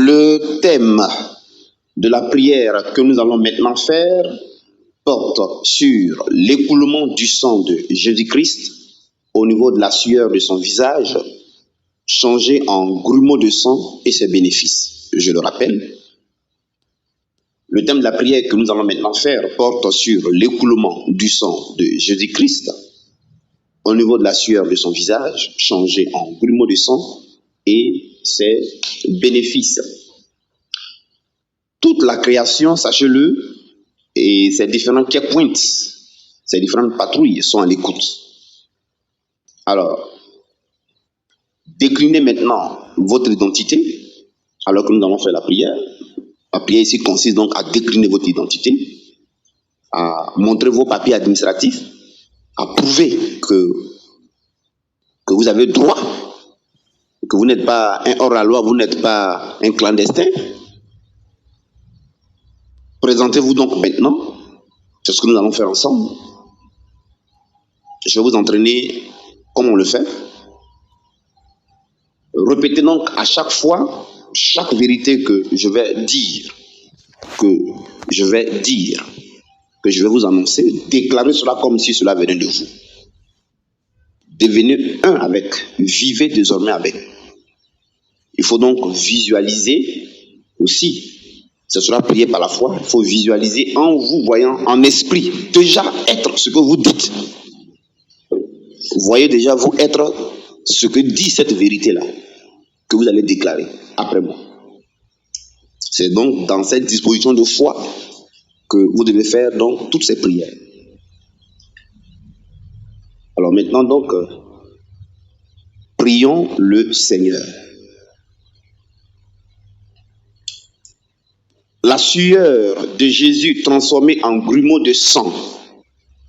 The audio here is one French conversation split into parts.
Le thème de la prière que nous allons maintenant faire porte sur l'écoulement du sang de Jésus-Christ au niveau de la sueur de son visage, changé en grumeaux de sang et ses bénéfices. Je le rappelle, le thème de la prière que nous allons maintenant faire porte sur l'écoulement du sang de Jésus-Christ au niveau de la sueur de son visage, changé en grumeaux de sang et ses bénéfices. Toute la création, sachez-le, et ces différents checkpoints, ces différentes patrouilles sont à l'écoute. Alors, déclinez maintenant votre identité alors que nous allons faire la prière. La prière ici consiste donc à décliner votre identité, à montrer vos papiers administratifs, à prouver que vous avez droit, que vous n'êtes pas un hors-la-loi, vous n'êtes pas un clandestin. Présentez-vous donc maintenant. C'est ce que nous allons faire ensemble. Je vais vous entraîner comme on le fait. Répétez donc à chaque fois, chaque vérité que je vais dire, que je vais vous annoncer, déclarez cela comme si cela venait de vous. Devenez un avec, vivez désormais avec. Il faut donc visualiser aussi. Ce sera prié par la foi. Il faut visualiser en vous voyant en esprit déjà être ce que vous dites. Vous voyez déjà vous être ce que dit cette vérité-là que vous allez déclarer après moi. C'est donc dans cette disposition de foi que vous devez faire donc toutes ces prières. Alors maintenant donc, prions le Seigneur. La sueur de Jésus transformée en grumeaux de sang.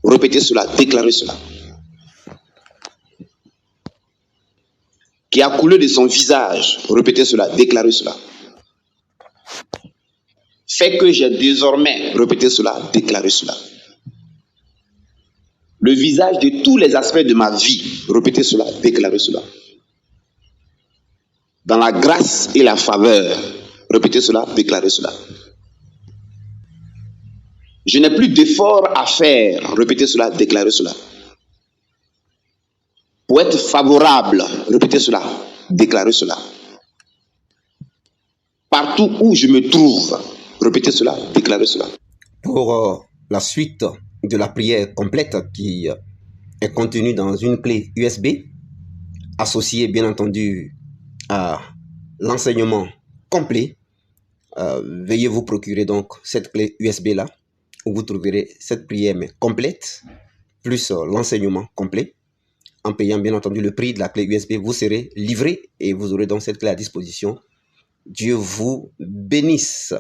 Répétez cela, déclarez cela. Qui a coulé de son visage. Répétez cela, déclarez cela. Fait que j'ai désormais, répétez cela, déclarez cela. Le visage de tous les aspects de ma vie. Répétez cela, déclarez cela. Dans la grâce et la faveur. Répétez cela, déclarez cela. Je n'ai plus d'effort à faire. Répétez cela, déclarez cela. Pour être favorable, répétez cela, déclarez cela. Partout où je me trouve, répétez cela, déclarez cela. Pour la suite de la prière complète qui est contenue dans une clé USB, associée bien entendu à l'enseignement complet, veuillez vous procurer donc cette clé USB là, où vous trouverez cette prière mais complète, plus l'enseignement complet. En payant bien entendu le prix de la clé USB, vous serez livré et vous aurez donc cette clé à disposition. Dieu vous bénisse.